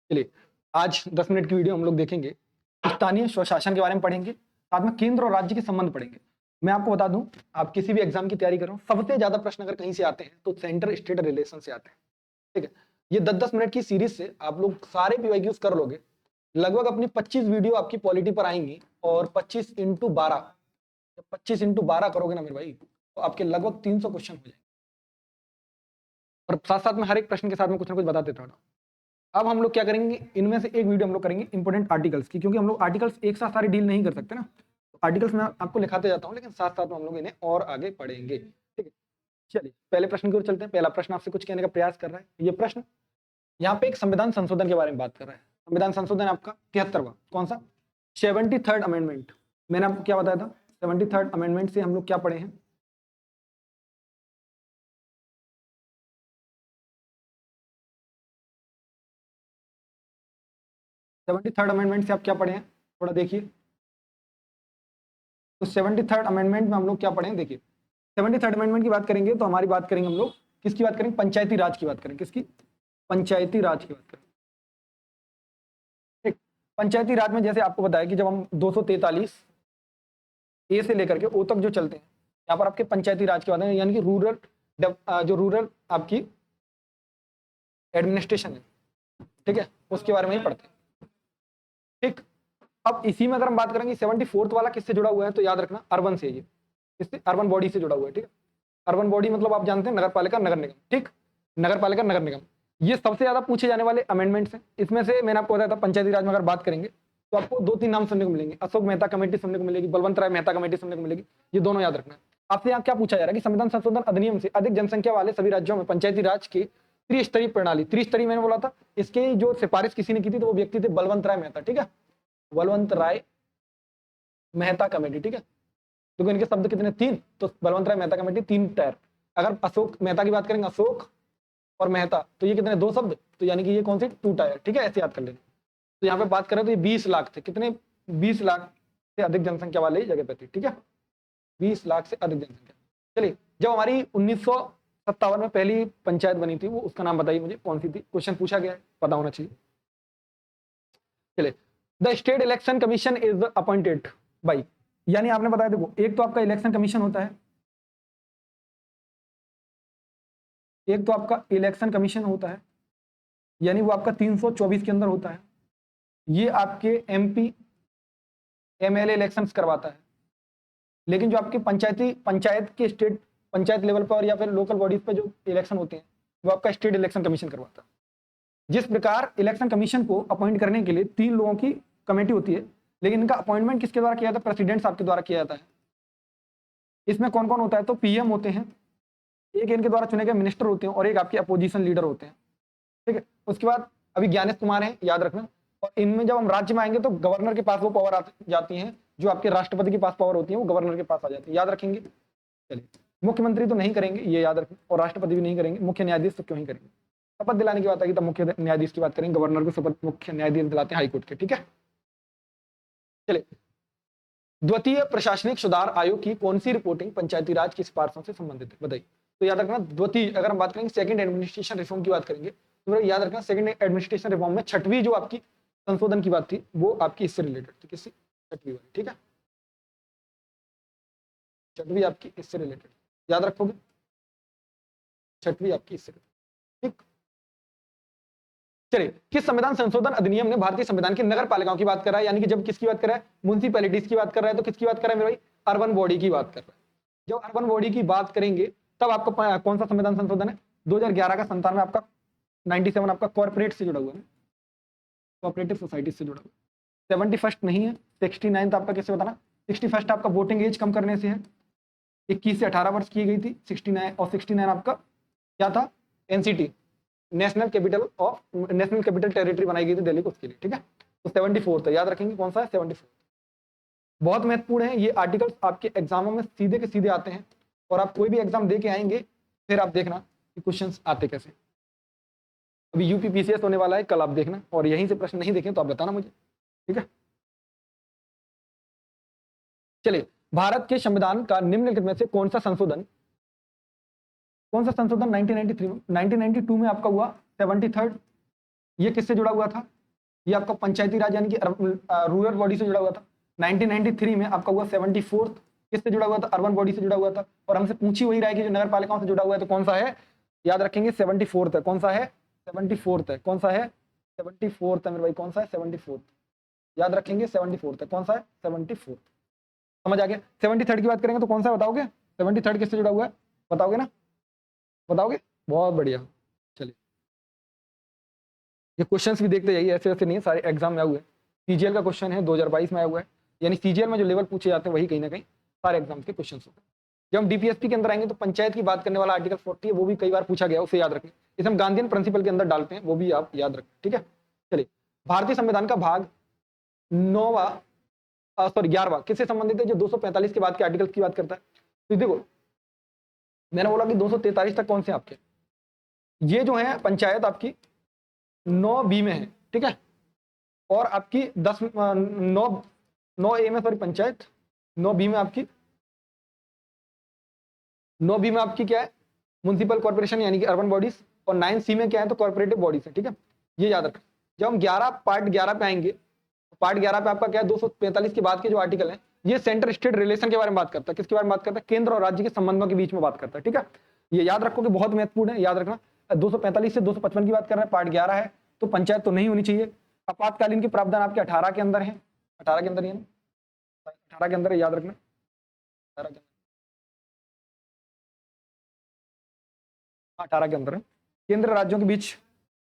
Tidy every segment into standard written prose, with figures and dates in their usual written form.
चलिए, आज 10 मिनट की वीडियो हम लोग देखेंगे, स्थानीय स्वशासन के बारे में पढ़ेंगे, साथ में केंद्र और राज्य के संबंध पढ़ेंगे। मैं आपको बता दूं, आप किसी भी एग्जाम की तैयारी कर रहे हो, सबसे ज्यादा प्रश्न अगर कहीं से आते हैं तो सेंटर स्टेट रिलेशन से आते हैं। ठीक है, ये 10-10 मिनट की सीरीज से आप लोग सारे पीवाईक्यूज कर लोगे, लगभग अपनी 25 वीडियो आपकी पॉलिटी पर आएंगी और 25x12 25x12 करोगे ना मेरे भाई, तो आपके लगभग 300 क्वेश्चन हो जाएंगे। और साथ साथ में हर एक प्रश्न के साथ में कुछ ना कुछ बताते रहना। अब हम लोग क्या करेंगे, इनमें से एक वीडियो हम लोग करेंगे इंपोर्टेंट आर्टिकल्स की, क्योंकि हम लोग आर्टिकल्स एक साथ सारे डील नहीं कर सकते ना, तो आर्टिकल्स में आपको लिखाते जाता हूँ, लेकिन साथ साथ में हम लोग इन्हें और आगे पढ़ेंगे। ठीक है, चलिए पहले प्रश्न की ओर चलते हैं। पहला प्रश्न आपसे कुछ कहने का प्रयास कर रहा है। ये प्रश्न यहाँ पे एक संविधान संशोधन के बारे में बात कर रहा है। संविधान संशोधन आपका 73वां, कौन सा? 73rd amendment. मैंने आपको क्या बताया था? 73rd अमेंडमेंट से हम लोग क्या पढ़े हैं? सेवेंटी थर्ड अमेंडमेंट से आप क्या पढ़े हैं, थोड़ा देखिए। तो 73rd अमेंडमेंट में हम लोग क्या पढ़े हैं, देखिए। 73rd अमेंडमेंट की बात करेंगे तो हमारी बात करेंगे हम लोग किसकी बात करेंगे? पंचायती राज की बात करेंगे। किसकी? पंचायती राज की बात करेंगे। ठीक, पंचायती राज में जैसे आपको बताया कि जब हम 243 ए से लेकर के ओ तक जो चलते हैं, यहाँ पर आपके पंचायती राज की बात है, यानी कि रूरल जो रूरल आपकी एडमिनिस्ट्रेशन है, ठीक है, उसके बारे में ही पढ़ते हैं। ठीक, अब इसी में अगर हम बात करेंगे 74th वाला किससे जुड़ा हुआ है, तो याद रखना अर्बन से, ये इससे अर्बन बॉडी से जुड़ा हुआ है। ठीक है, अर्बन बॉडी मतलब आप जानते हैं नगर पालिका नगर निगम। ठीक, नगर पालिका नगर निगम, ये सबसे ज्यादा पूछे जाने वाले अमेंडमेंट्स हैं। इसमें से मैंने आपको बताया था पंचायती राज में अगर बात करेंगे तो आपको 2-3 नाम सुनने को मिलेंगे। अशोक मेहता कमेटी सुनने को मिलेगी, बलवंत राय मेहता कमेटी सुनने को मिलेगी, ये दोनों याद रखना है। आपसे यहाँ क्या पूछा जा रहा है कि संविधान संशोधन अधिनियम से अधिक जनसंख्या वाले सभी राज्यों में पंचायती राज की त्रिस्तरीय प्रणाली, त्रिस्तरीय मैंने बोला था, इसकी जो सिफारिश किसी ने की थी तो वो व्यक्ति थे बलवंत राय मेहता। ठीक है, बलवंत राय मेहता कमेटी। ठीक है, क्योंकि इनके शब्द कितने? 3, तो बलवंत राय मेहता कमेटी 3 टायर। अगर अशोक मेहता की बात करेंगे, अशोक और मेहता, तो ये कितने? 2 शब्द, तो यानी कि ये कौन से? 2 टायर। ठीक है, ऐसे याद कर लेना। तो यहाँ पे बात करें तो ये 20 लाख थे। कितने? 20 लाख से अधिक जनसंख्या वाले जगह पे थे। ठीक है, 20 लाख से अधिक जनसंख्या। चलिए, जब हमारी 1957 में पहली पंचायत बनी थी, वो उसका नाम बताइए मुझे, कौन सी थी? क्वेश्चन पूछा गया है, पता होना चाहिए। चलिए, the state election commission is appointed by, यानी आपने बताया, देखो एक तो आपका इलेक्शन कमीशन होता है, एक तो आपका इलेक्शन कमीशन होता है, यानी वो आपका 324 के अंदर होता है। ये आपके एमपी एमएलए इलेक्शंस करवाता है, लेकिन जो आपके पंचायत के स्टेट पंचायत लेवल पर या फिर लोकल बॉडीज पर जो इलेक्शन होते हैं वो आपका स्टेट इलेक्शन कमीशन करवाता है। जिस प्रकार इलेक्शन कमीशन को अपॉइंट करने के लिए 3 लोगों की कमेटी होती है, लेकिन इनका अपॉइंटमेंट किसके द्वारा किया जाता है? प्रेसिडेंट साहब के द्वारा किया जाता है। इसमें कौन कौन होता है? तो पीएम होते हैं, एक इनके द्वारा चुने गए मिनिस्टर होते हैं और एक आपके अपोजिशन लीडर होते हैं। ठीक है, उसके बाद अभी ज्ञानेश कुमार हैं, याद रखना। और इनमें जब हम राज्य में आएंगे तो गवर्नर के पास वो पावर आ जाती है, जो आपके राष्ट्रपति के पास पावर होती है वो गवर्नर के पास आ जाती है, याद रखेंगे। चलिए, मुख्यमंत्री तो नहीं करेंगे, ये याद रखें, और राष्ट्रपति भी नहीं करेंगे। मुख्य न्यायाधीश तो क्यों ही करेंगे? शपथ दिलाने की बात आएगी तब मुख्य न्यायाधीश की बात करेंगे, गवर्नर को शपथ मुख्य न्यायाधीश दिलाते हैं हाईकोर्ट के। ठीक है, चलिए, द्वितीय प्रशासनिक सुधार आयोग की कौन सी रिपोर्टिंग पंचायती राज की सिफारिशों से संबंधित है, बताइए। तो याद रखना, द्वितीय अगर हम बात करेंगे सेकंड एडमिनिस्ट्रेशन रिफॉर्म की बात करेंगे तो याद रखना, सेकंड एडमिनिस्ट्रेशन रिफॉर्म में 6वीं जो आपकी संशोधन की बात थी वो आपकी इससे रिलेटेड थी। किससे? 6वीं वाली। ठीक है, 6वीं आपकी इससे रिलेटेड, याद रखोगे, 6वीं आपकी इससे रिलेटेड। ठीक, चलिए, किस संविधान संशोधन अधिनियम ने भारतीय संविधान की नगर पालिकाओं की बात कर रहा है, यानी कि जब किसकी बात कर रहा है? म्युनिसिपैलिटीज की बात कर रहा है, तो किसकी बात कर रहा है मेरे भाई? अर्बन बॉडी की बात कर रहा है। जब अर्बन बॉडी की बात करेंगे तब आपका कौन सा संविधान संशोधन है? 2011 का 97 आपका 97 आपका कॉर्पोरेट से जुड़ा हुआ है, कोऑपरेटिव सोसाइटी से जुड़ा हुआ है। 71st नहीं है, 69th आपका कैसे बताना? 61st आपका वोटिंग एज कम करने से है, 21 से 18 वर्ष की गई थी 69, और 69 आपका क्या था? एनसीटी, नेशनल कैपिटल टेरिटरी बनाई गई थी दिल्ली को, उसके लिए। ठीक है, तो 74 था, याद रखेंगे कौन सा है? 74। बहुत महत्वपूर्ण है ये आर्टिकल्स, आपके एग्जामों में सीधे के सीधे आते हैं, और आप कोई भी एग्जाम दे के आएंगे फिर आप देखना कि क्वेश्चंस आते कैसे। अभी यूपी पीसीएस होने वाला है कल, आप देखना, और यहीं से प्रश्न नहीं देखें तो आप बताना मुझे। ठीक है, चलिए, भारत के संविधान का निम्नलिखित में से कौन सा संशोधन 1993 में 1992 में आपका हुआ 73rd, ये किससे जुड़ा हुआ था? ये आपका पंचायती राज यानी कि रूरल बॉडी से जुड़ा हुआ था। 1993 में आपका हुआ 74th, किससे जुड़ा हुआ था? अर्बन बॉडी से जुड़ा हुआ था। और हमसे पूछी वही रहा है कि जो नगर पालिकाओं से जुड़ा हुआ है तो कौन सा है? याद रखेंगे 74th है। कौन सा है? 74th है। कौन सा है? 74th है मेरे भाई। कौन सा है? 74th। याद रखेंगे 74th है। कौन सा है? 74th। समझ आ गया? 73rd की बात करेंगे तो कौन सा बताओगे? 73rd किससे जुड़ा हुआ है? बताओगे ना? बताओगे? बहुत बढ़िया। चलिए, ये क्वेश्चंस भी देखते जाइए, ऐसे ऐसे नहीं है, सारे एग्जाम में आए हुए हैं। सीजीएल का क्वेश्चन है 2022 में आया हुआ है, यानी सीजीएल में जो लेवल पूछे जाते हैं वही कहीं ना कहीं सारे एग्जाम्स के क्वेश्चन होते हैं। जब हम डीपीएसपी के अंदर आएंगे तो पंचायत की बात करने वाला आर्टिकल 40 है, वो भी कई बार पूछा गया, उसे याद रखें। इसे हम गांधीयन प्रिंसिपल के अंदर डालते हैं, वो भी आप याद रखें, ठीक है। चलिए, भारतीय संविधान का भाग 11वां किससे संबंधित है? जो 245 के बाद के आर्टिकल की बात करता है। तो देखो, मैंने बोला कि 243 तक कौन से आपके, ये जो है पंचायत आपकी 9B में है, ठीक है। और आपकी 9A में, सॉरी पंचायत 9B में आपकी, 9B में आपकी क्या है? म्युनिसिपल कॉर्पोरेशन यानी कि अर्बन बॉडीज। और 9C में क्या है? तो कॉर्पोरेटिव बॉडीज है, ठीक है। ये याद रखें। जब हम पार्ट 11 पे आएंगे, पार्ट 11 पे आपका क्या है? 245 के बाद के जो आर्टिकल है, ये सेंटर स्टेट रिलेशन के बारे में बात करता है। किसके बारे में बात करता है? केंद्र और राज्य के संबंधों के बीच में बात करता है, ठीक है। ये याद रखो कि बहुत महत्वपूर्ण है, याद रखना। 245 से 255 की बात कर रहे हैं, पार्ट 11 है, तो पंचायत तो नहीं होनी चाहिए। आपातकालीन के प्रावधान आपके 18 के अंदर है, 18 के अंदर ही है, 18 के अंदर है, याद रखना 18 के, 18 के अंदर है। केंद्र राज्यों के बीच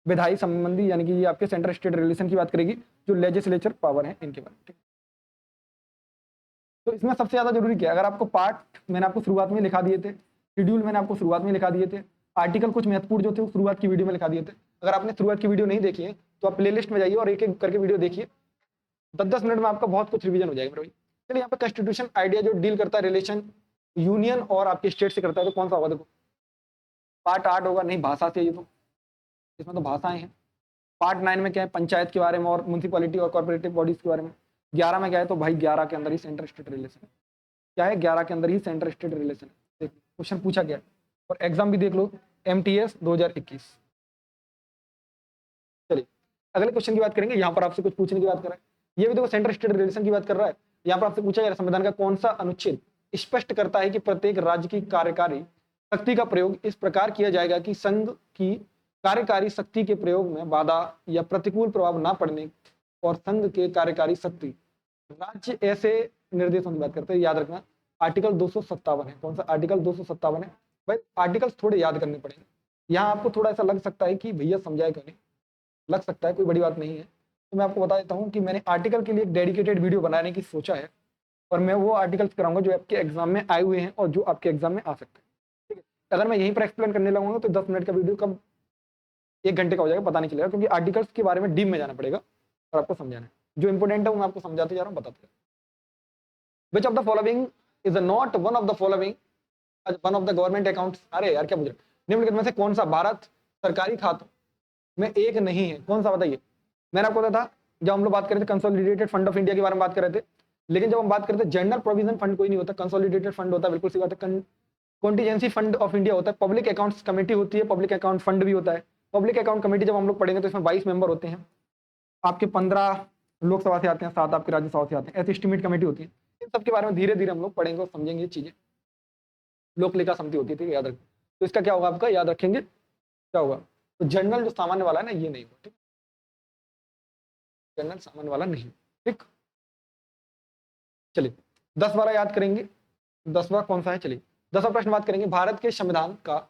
विधायी संबंधी यानी कि ये आपके सेंटर स्टेट रिलेशन की बात करेगी, जो लेजिस्लेचर पावर है इनके बारे में, ठीक। तो इसमें सबसे ज्यादा जरूरी क्या है? अगर आपको पार्ट मैंने आपको शुरुआत में लिखा दिए थे, शेड्यूल मैंने आपको शुरुआत में लिखा दिए थे, आर्टिकल कुछ महत्वपूर्ण जो थे वो शुरुआत की वीडियो में लिखा दिए थे। अगर आपने शुरुआत की वीडियो नहीं देखी है तो आप प्लेलिस्ट में जाइए और एक एक करके वीडियो देखिए, 10-10 मिनट में आपका बहुत कुछ रिवीजन हो जाएगा मेरे भाई। चलिए, यहाँ पे कॉन्स्टिट्यूशन आइडिया जो डील करता है रिलेशन यूनियन और आपके स्टेट से करता है, तो कौन सा होगा? देखो, पार्ट 8 होगा, नहीं भाषा से, ये तो इसमें तो भाषाएं हैं। पार्ट 9 में क्या है? पंचायत के बारे में और म्यूनिसिपैलिटी और कॉर्पोरेटिव बॉडीज के बारे में। 11 में क्या है? तो भाई 11 के अंदर ही सेंटर स्टेट रिलेशन है। क्या है? 11 के अंदर ही सेंटर स्टेट रिलेशन है। देख, क्वेश्चन पूछा गया और एग्जाम भी देख लो, MTS 2021। चलिए, अगले क्वेश्चन की बात करेंगे। यहाँ पर आपसे कुछ पूछने की बात कर रहा है, ये भी देखो सेंटर स्टेट रिलेशन की बात कर रहा है। यहाँ पर आपसे पूछा जा रहा है संविधान का कौन सा अनुच्छेद स्पष्ट करता है कि प्रत्येक राज्य की कार्यकारी शक्ति का प्रयोग इस प्रकार किया जाएगा कि संघ की कार्यकारी शक्ति के प्रयोग में बाधा या प्रतिकूल प्रभाव न पड़ने, और संघ के कार्यकारी शक्ति राज्य ऐसे निर्देशों की बात करते हैं। याद रखना आर्टिकल 257 है। कौन सा? आर्टिकल 257 है। भाई आर्टिकल्स थोड़े याद करने पड़ेंगे। यहाँ आपको थोड़ा ऐसा लग सकता है कि भैया समझाए क्यों नहीं, लग सकता है, कोई बड़ी बात नहीं है। तो मैं आपको बता देता हूँ कि मैंने आर्टिकल के लिए एक डेडिकेटेड वीडियो बनाने की सोचा है, और मैं वो आर्टिकल्स कराऊंगा जो आपके एग्जाम में आए हुए हैं और जो आपके एग्जाम में आ सकते हैं, ठीक है। अगर मैं यहीं पर एक्सप्लेन करने लगूंगा तो 10 मिनट का वीडियो कब 1 घंटे का हो जाएगा पता नहीं चलेगा, क्योंकि आर्टिकल्स के बारे में डीप में जाना पड़ेगा और आपको समझाना है। जो इंपोर्टेंट है वो मैं आपको समझाते जा रहा हूँ, बताते जा रहा हूँ। Which of the following is not one of the following one of the government accounts? अरे यार क्या पूछ रहे, निम्नलिखित में से कौन सा भारत सरकारी खातों में एक नहीं है? कौन सा बताइए। मैंने आपको बताया था जब हम लोग बात कर रहे थे कंसोलिडेटेड फंड ऑफ इंडिया के बारे में बात कर रहे थे, लेकिन जब हम बात करते हैं जनरल प्रोविजन फंड कोई नहीं होता, कंसोलिडेटेड फंड होता है, बिल्कुल सी बात है। कॉन्टीजेंसी फंड ऑफ इंडिया होता है, पब्लिक अकाउंट्स कमेटी होती है, पब्लिक अकाउंट फंड भी होता है। पब्लिक अकाउंट कमेटी जब हम लोग पढ़ेंगे तो इसमें 22 मेंबर होते हैं, आपके 15 लोकसभा से आते हैं, 7 आपके राज्यसभा से आते हैं, ऐसी एस्टिमेट कमेटी होती है। इन सब के बारे में धीरे धीरे हम लोग पढ़ेंगे और समझेंगे ये चीजें। लोक लेखा समिति होती है, ठीक है, याद रखें। तो इसका क्या होगा आपका, याद रखेंगे क्या होगा। तो जनरल जो सामान्य वाला है ना, ये नहीं होगा, ठीक, जनरल सामान्य वाला नहीं, ठीक। चलिए 10-12 याद करेंगे। 10वां कौन सा है? चलिए 10वां प्रश्न बात करेंगे, भारत के संविधान का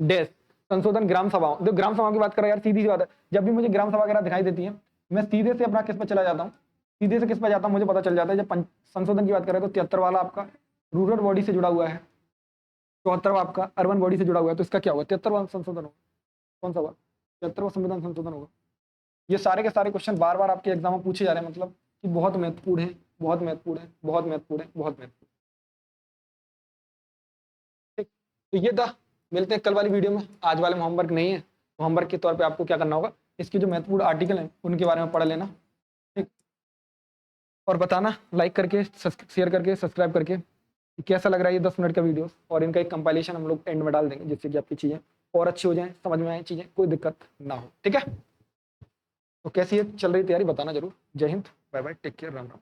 डैश संशोधन ग्राम सभाओं, जो ग्राम सभाओं की बात कर रहा है यार, सीधी सी बात है, जब भी मुझे ग्राम सभा वगैरह दिखाई देती है मैं सीधे से अपना किस पर चला जाता हूँ, सीधे से किस पर जाता हूँ, मुझे पता चल जाता है। जब संशोधन की बात करें तो 73 वाला आपका रूरल बॉडी से जुड़ा हुआ है, 74वां आपका अर्बन बॉडी से जुड़ा हुआ है, तो इसका क्या होगा? 73वां संशोधन होगा। कौन सा होगा? 73वां संविधान संशोधन होगा। ये सारे के सारे क्वेश्चन बार बार आपके एग्जाम में पूछे जा रहे हैं, मतलब कि बहुत महत्वपूर्ण है, बहुत महत्वपूर्ण है, बहुत महत्वपूर्ण है, बहुत महत्वपूर्ण। ठीक, तो ये था, मिलते हैं कल वाली वीडियो में। आज वाले में होमवर्क नहीं है, होमवर्क के तौर पे आपको क्या करना होगा, इसके जो महत्वपूर्ण आर्टिकल हैं उनके बारे में पढ़ लेना, ठीक, और बताना लाइक करके, शेयर करके, सब्सक्राइब करके कि कैसा लग रहा है ये 10 मिनट का वीडियो, और इनका एक कंपाइलेशन हम लोग एंड में डाल देंगे जिससे कि आपकी चीज़ें और अच्छी हो जाएं, समझ में आए चीज़ें, कोई दिक्कत ना हो, ठीक है। तो कैसी है चल रही तैयारी बताना जरूर। Jai Hind, bye bye, take care, Ram Ram.